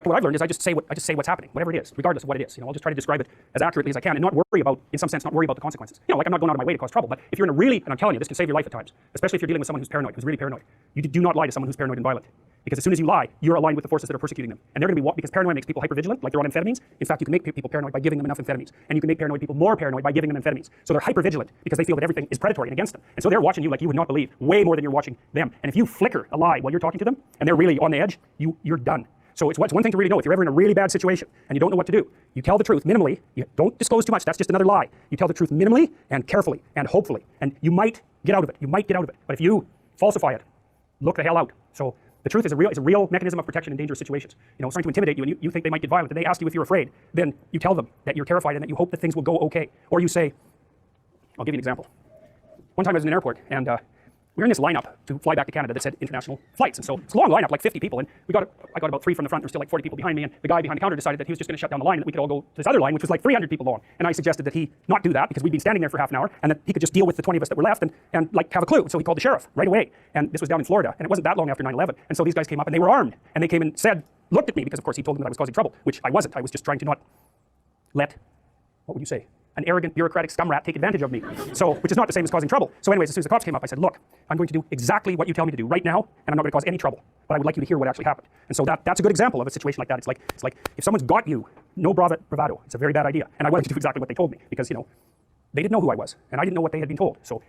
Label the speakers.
Speaker 1: What I've learned is I just say what's happening, whatever it is, regardless of what it is. I'll just try to describe it as accurately as I can and not worry about, in some sense, not worry about the consequences. Like I'm not going out of my way to cause trouble, but if you're in a really, and I'm telling you, this can save your life at times, especially if you're dealing with someone who's paranoid, who's really paranoid. You do not lie to someone who's paranoid and violent. Because as soon as you lie, you're aligned with the forces that are persecuting them. And they're going to be, because paranoia makes people hypervigilant, like they're on amphetamines. In fact, you can make people paranoid by giving them enough amphetamines. And you can make paranoid people more paranoid by giving them amphetamines. So they're hypervigilant because they feel that everything is predatory and against them. And so they're watching you like you would not believe, way more than you're watching them. And if you flicker a lie while you're talking to them, and they're really on the edge, you're done. So it's one thing to really know. If you're ever in a really bad situation and you don't know what to do, you tell the truth minimally. You don't disclose too much. That's just another lie. You tell the truth minimally and carefully and hopefully. And you might get out of it. You might get out of it. But if you falsify it, look the hell out. So the truth is a real mechanism of protection in dangerous situations. Starting to intimidate you and you think they might get violent and they ask you if you're afraid, then you tell them that you're terrified and that you hope that things will go okay. Or you say, I'll give you an example. One time I was in an airport and we were in this lineup to fly back to Canada that said international flights. And so it's a long lineup, like 50 people. And I got about 3 from the front. There's still like 40 people behind me. And the guy behind the counter decided that he was just going to shut down the line and that we could all go to this other line, which was like 300 people long. And I suggested that he not do that because we'd been standing there for half an hour and that he could just deal with the 20 of us that were left and like have a clue. So he called the sheriff right away. And this was down in Florida. And it wasn't that long after 9/11. And so these guys came up and they were armed. And they came and looked at me because of course he told them that I was causing trouble, which I wasn't. I was just trying to not let, what would you say? An arrogant bureaucratic scum rat take advantage of me. Which is not the same as causing trouble. So anyways, as soon as the cops came up, I said, look, I'm going to do exactly what you tell me to do right now, and I'm not going to cause any trouble. But I would like you to hear what actually happened. And so that's a good example of a situation like that. It's like if someone's got you, no bravado. It's a very bad idea. And I wanted to do exactly what they told me because, they didn't know who I was, and I didn't know what they had been told. So